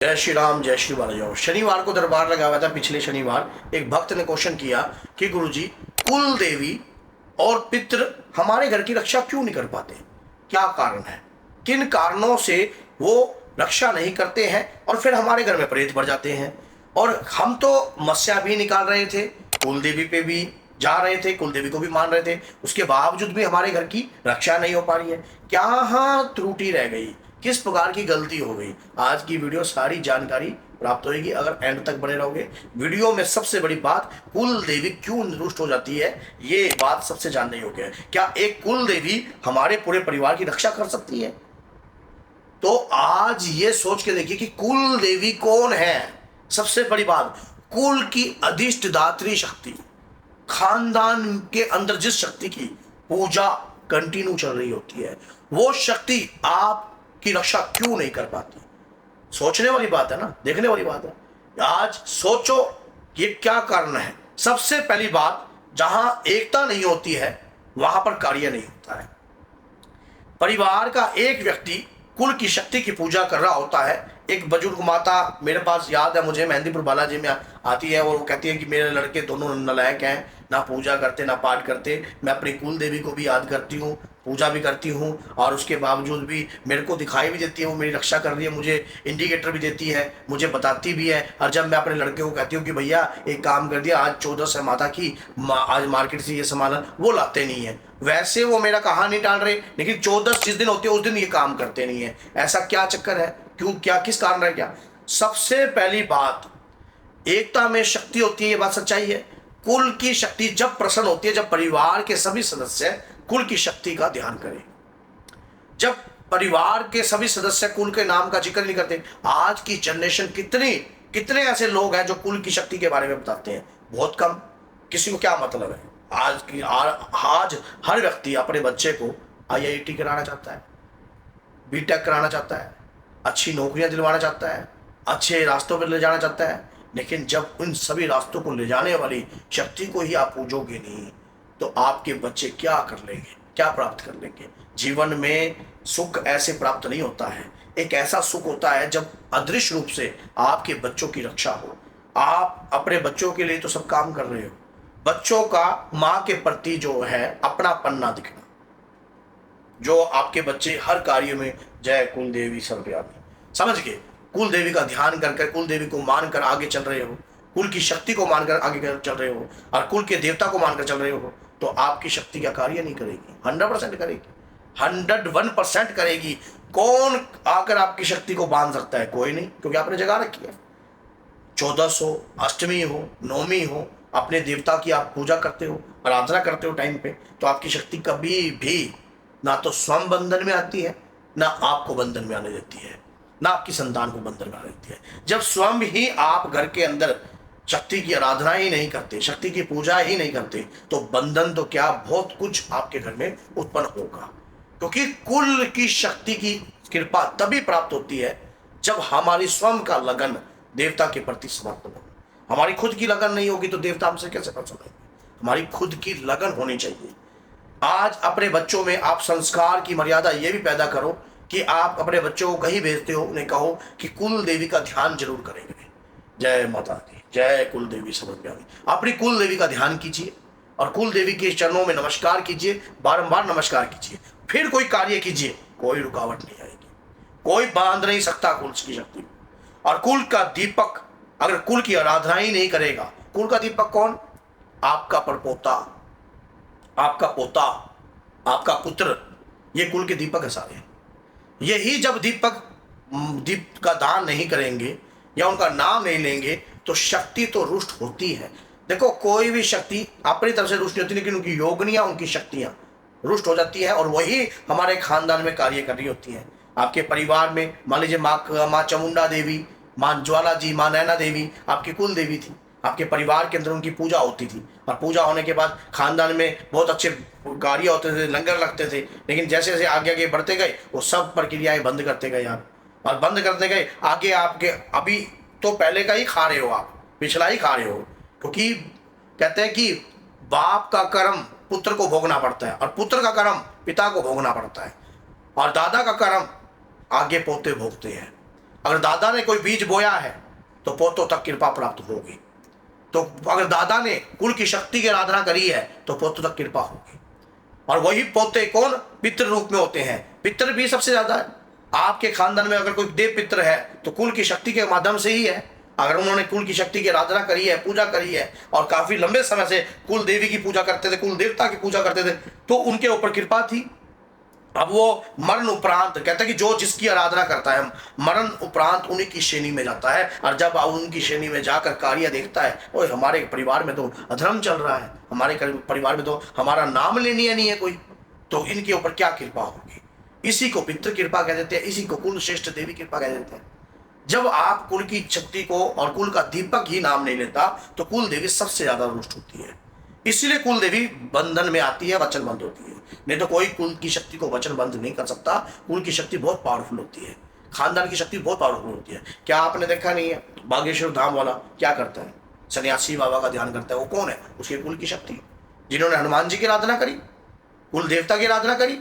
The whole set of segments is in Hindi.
जय श्री राम जय श्री बालाजी। शनिवार को दरबार लगा हुआ था। पिछले शनिवार एक भक्त ने क्वेश्चन किया कि गुरुजी, कुल देवी और पितृ हमारे घर की रक्षा क्यों नहीं कर पाते? क्या कारण है? किन कारणों से वो रक्षा नहीं करते हैं और फिर हमारे घर में प्रेत भर जाते हैं? और हम तो मस्या भी निकाल रहे थे, कुल देवी पे भी जा रहे थे, कुल देवी को भी मान रहे थे, उसके बावजूद भी हमारे घर की रक्षा नहीं हो पा रही है। क्या हाँ त्रुटि रह गई? किस प्रकार की गलती हो गई? आज की वीडियो सारी जानकारी प्राप्त होगी अगर एंड तक बने रहोगे। वीडियो में सबसे बड़ी बात, कुल देवी क्यों रुष्ट हो जाती है, ये बात सबसे जानने योग्य है। क्या एक कुल देवी हमारे पूरे परिवार की रक्षा कर सकती है? तो आज ये सोच के देखिए कि कुल देवी कौन है। सबसे बड़ी बात, कुल की अधिष्ठ दात्री शक्ति, खानदान के अंदर जिस शक्ति की पूजा कंटिन्यू चल रही होती है, वो शक्ति आपकी रक्षा क्यों नहीं कर पाती? सोचने वाली बात है ना, देखने वाली बात है। आज सोचो ये क्या कारण है। सबसे पहली बात, जहां एकता नहीं होती है वहां पर कार्य नहीं होता है। परिवार का एक व्यक्ति कुल की शक्ति की पूजा कर रहा होता है। एक बुजुर्ग माता मेरे पास याद है, मुझे मेहंदीपुर बालाजी में आती है और वो कहती है कि मेरे लड़के दोनों नलायक हैं, ना पूजा करते ना पाठ करते। मैं अपनी कुल देवी को भी याद करती हूँ, पूजा भी करती हूँ, और उसके बावजूद भी मेरे को दिखाई भी देती है वो मेरी रक्षा कर रही है, मुझे इंडिकेटर भी देती है, मुझे बताती भी है। और जब मैं अपने लड़के को कहती हूँ कि भैया एक काम कर दिया, आज 14 है माता की, आज मार्केट से ये सामान, वो लाते नहीं है। वैसे वो मेरा कहा नहीं टाल रहे, लेकिन 14 जिस दिन होती है उस दिन ये काम करते नहीं है। ऐसा क्या चक्कर है? क्यों? क्या किस कारण है? क्या? सबसे पहली बात, एकता में शक्ति होती है, ये बात सच्चाई है। कुल की शक्ति जब प्रसन्न होती है, जब परिवार के सभी सदस्य कुल की शक्ति का ध्यान करें। जब परिवार के सभी सदस्य कुल के नाम का जिक्र नहीं करते। आज की जनरेशन कितने ऐसे लोग हैं जो कुल की शक्ति के बारे में बताते हैं? बहुत कम। किसी को क्या मतलब है? आज हर व्यक्ति अपने बच्चे को आईआईटी कराना चाहता है, बीटेक कराना चाहता है, अच्छी नौकरियां दिलवाना चाहता है, अच्छे रास्तों पर ले जाना चाहता है। लेकिन जब उन सभी रास्तों को ले जाने वाली शक्ति को ही आप पूजोगे नहीं, तो आपके बच्चे क्या कर लेंगे, क्या प्राप्त कर लेंगे? जीवन में सुख ऐसे प्राप्त नहीं होता है। एक ऐसा सुख होता है जब अदृश्य रूप से आपके बच्चों की रक्षा हो। आप अपने बच्चों के लिए तो सब काम कर रहे हो, बच्चों का माँ के प्रति जो है अपनापन ना दिखना, जो आपके बच्चे हर कार्य में जय कुल देवी सर्वव्यापी समझ के कुल देवी का ध्यान कर कुल देवी को मानकर आगे चल रहे हो, कुल की शक्ति को मानकर आगे चल रहे हो, और कुल के देवता को मानकर चल रहे हो, तो आपकी शक्ति क्या कार्य नहीं करेगी? 100% करेगी, 101% करेगी। कौन आकर आपकी शक्ति को बांध सकता है? कोई नहीं, क्योंकि आपने जगा रखी है। 14 हो, अष्टमी हो, नवमी हो, अपने देवता की आप पूजा करते हो, आराधना करते हो टाइम पे, तो आपकी शक्ति कभी भी ना तो स्वयं बंधन में आती है, ना आपको बंधन में आने देती है, ना आपकी संतान को बंधन में आने देती है। जब स्वयं ही आप घर के अंदर शक्ति की आराधना ही नहीं करते, शक्ति की पूजा ही नहीं करते, तो बंधन तो क्या, बहुत कुछ आपके घर में उत्पन्न होगा। क्योंकि कुल की शक्ति की कृपा तभी प्राप्त होती है जब हमारी स्वयं का लगन देवता के प्रति समर्पण हो। हमारी खुद की लगन नहीं होगी तो देवता हमसे कैसे प्रसन्न होंगे? हमारी खुद की लगन होनी चाहिए। आज अपने बच्चों में आप संस्कार की मर्यादा ये भी पैदा करो कि आप अपने बच्चों को कहीं भेजते हो, उन्हें कहो कि कुल देवी का ध्यान जरूर करेंगे। जय माता दी, जय कुल देवी सर्वव्यापी। अपनी कुल देवी का ध्यान कीजिए और कुल देवी के चरणों में नमस्कार कीजिए, बारंबार नमस्कार कीजिए, फिर कोई कार्य कीजिए, कोई रुकावट नहीं आएगी, कोई बांध नहीं सकता कुल की शक्ति। और कुल का दीपक, अगर कुल की आराधना ही नहीं करेगा, कुल का दीपक कौन? आपका परपोता, आपका पोता, आपका पुत्र, ये कुल के दीपक है सारे। यही जब दीप का दान नहीं करेंगे या उनका नाम नहीं लेंगे तो शक्ति तो रुष्ट होती है। देखो, कोई भी शक्ति अपनी तरफ से रुष्ट नहीं होती, लेकिन उनकी योगनियां, उनकी शक्तियां रुष्ट हो जाती है और वही हमारे खानदान में कार्य कर रही होती है। आपके परिवार में मान लीजिए माँ चामुंडा देवी, माँ ज्वाला जी, माँ नैना देवी आपकी कुल देवी थी। आपके परिवार के अंदर उनकी पूजा होती थी, और पूजा होने के बाद खानदान में बहुत अच्छे कार्य होते थे, लंगर लगते थे। लेकिन जैसे जैसे आगे आगे बढ़ते गए वो सब प्रक्रियाएं बंद करते गए आप, और बंद करते गए आगे आपके, अभी तो पहले का ही खा रहे हो आप, पिछला ही खा रहे हो। क्योंकि कहते हैं कि बाप का कर्म पुत्र को भोगना पड़ता है, और पुत्र का कर्म पिता को भोगना पड़ता है, और दादा का कर्म आगे पोते भोगते हैं। अगर दादा ने कोई बीज बोया है तो पोतों तक कृपा प्राप्त होगी। तो अगर दादा ने कुल की शक्ति की आराधना करी है तो पोतों तक कृपा होगी। और वही पोते कौन? पितृ रूप में होते हैं। पितृ भी सबसे ज्यादा है। आपके खानदान में अगर कोई देव पितृ है तो कुल की शक्ति के माध्यम से ही है। अगर उन्होंने कुल की शक्ति की आराधना करी है, पूजा करी है और काफी लंबे समय से कुल देवी की पूजा करते थे, कुल देवता की पूजा करते थे, तो उनके ऊपर कृपा थी। अब वो मरण उपरांत कहते हैं कि जो जिसकी आराधना करता है मरण उपरांत उन्हीं की श्रेणी में जाता है। और जब उनकी श्रेणी में जाकर कार्य देखता है, ओए हमारे परिवार में तो अधर्म चल रहा है, हमारे परिवार में तो हमारा नाम लेनी नहीं है कोई, तो इनके ऊपर क्या कृपा होगी। इसी को पितृ कृपा कह देते हैं, इसी को कुल श्रेष्ठ देवी कृपा कह देते हैं। जब आप कुल की शक्ति को और कुल का दीपक ही नाम नहीं लेता तो कुल देवी सबसे ज्यादा रुष्ट होती है। इसीलिए कुल देवी बंधन में आती है, वचन बंद होती है। नहीं तो कोई कुल की शक्ति को वचन बंद नहीं कर सकता। कुल की शक्ति बहुत पावरफुल होती है, खानदान की शक्ति बहुत पावरफुल होती है। क्या आपने देखा नहीं है बागेश्वर धाम वाला क्या करता है? सन्यासी बाबा का ध्यान करता है। वो कौन है? उसके कुल की शक्ति, जिन्होंने हनुमान जी की आराधना करी, कुल देवता की आराधना करी।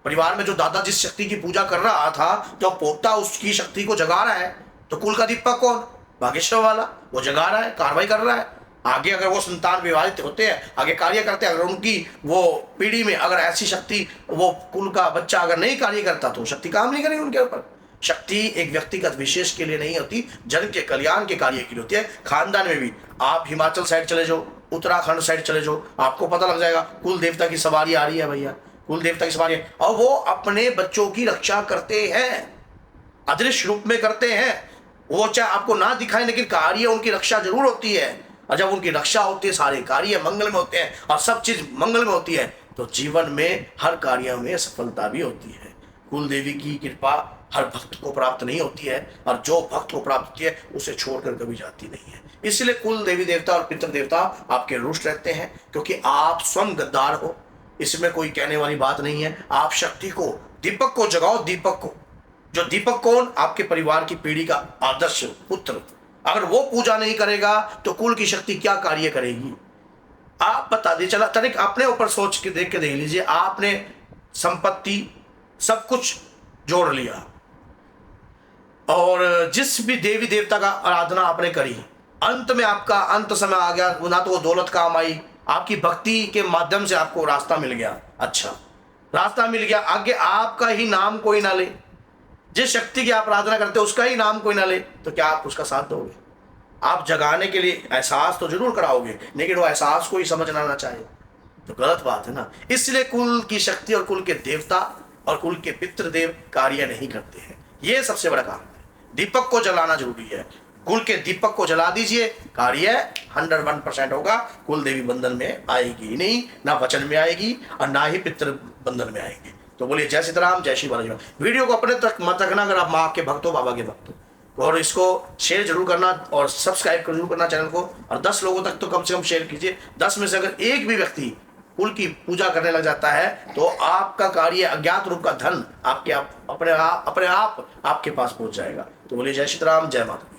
परिवार में जो दादा जिस शक्ति की पूजा कर रहा था, जो पोता उसकी शक्ति को जगा रहा है, तो कुल का दीपक कौन? बागेश्वर वाला, वो जगा रहा है, कार्रवाई कर रहा है। आगे अगर वो संतान विवाहित होते हैं, आगे कार्य करते हैं, अगर उनकी वो पीढ़ी में अगर ऐसी शक्ति, वो कुल का बच्चा अगर नहीं कार्य करता तो शक्ति काम नहीं करेगी उनके ऊपर। शक्ति एक व्यक्तिगत विशेष के लिए नहीं होती, जन के कल्याण के कार्य के लिए होती है। खानदान में भी आप हिमाचल साइड चले जाओ, उत्तराखंड साइड चले जाओ, आपको पता लग जाएगा कुल देवता की सवारी आ रही है भैया, कुल देवता की सवारी है। और वो अपने बच्चों की रक्षा करते हैं, अदृश्य रूप में करते हैं। वो चाहे आपको ना दिखाए लेकिन कार्य उनकी रक्षा जरूर होती है। और जब उनकी रक्षा होती है, सारे कार्य मंगल में होते हैं और सब चीज मंगल में होती है, तो जीवन में हर कार्य में सफलता भी होती है। कुल देवी की कृपा हर भक्त को प्राप्त नहीं होती है, और जो भक्त को प्राप्त होती है उसे छोड़कर कभी जाती नहीं है। इसलिए कुल देवी देवता और पितृ देवता आपके रुष्ट रहते हैं, क्योंकि आप स्वयं गद्दार हो। इसमें कोई कहने वाली बात नहीं है। आप शक्ति को, दीपक को जगाओ, दीपक को। जो दीपक कौन? आपके परिवार की पीढ़ी का आदर्श पुत्र। अगर वो पूजा नहीं करेगा तो कुल की शक्ति क्या कार्य करेगी? आप बता दीजिए। चला तनिक अपने ऊपर सोच के देख लीजिए। आपने संपत्ति सब कुछ जोड़ लिया और जिस भी देवी देवता का आराधना आपने करी, अंत में आपका अंत समय आ गया, ना तो वो दौलत काम आई, आपकी भक्ति के माध्यम से आपको रास्ता मिल गया। अच्छा, रास्ता मिल गया, आगे आपका ही नाम कोई ना ले, जिस शक्ति की आप आराधना करते हो उसका ही नाम कोई ना ले, तो क्या आप उसका साथ दोगे? आप जगाने के लिए एहसास तो जरूर कराओगे, लेकिन वो एहसास को ही समझना ना चाहे तो गलत बात है ना। इसलिए कुल की शक्ति और कुल के देवता और कुल के पितृदेव कार्य नहीं करते हैं। ये सबसे बड़ा काम है। दीपक को जलाना जरूरी है। कुल के दीपक को जला दीजिए, कार्य 101% होगा। कुल देवी बंधन में आएगी ही नहीं, ना वचन में आएगी और ना ही पितृ बंधन में आएगी। तो बोलिए जय सीताराम, जय श्री बालाजी। वीडियो को अपने तक मत रखना अगर आप माँ के भक्त हो, बाबा के भक्त हो, और इसको शेयर जरूर करना और सब्सक्राइब जरूर करना चैनल को। और 10 लोगों तक तो कम से कम शेयर कीजिए। 10 में से अगर एक भी व्यक्ति कुल की पूजा करने लग जाता है तो आपका कार्य, अज्ञात रूप का धन अपने आप आपके पास पहुंच जाएगा। तो बोलिए जय सीताराम, जय माता।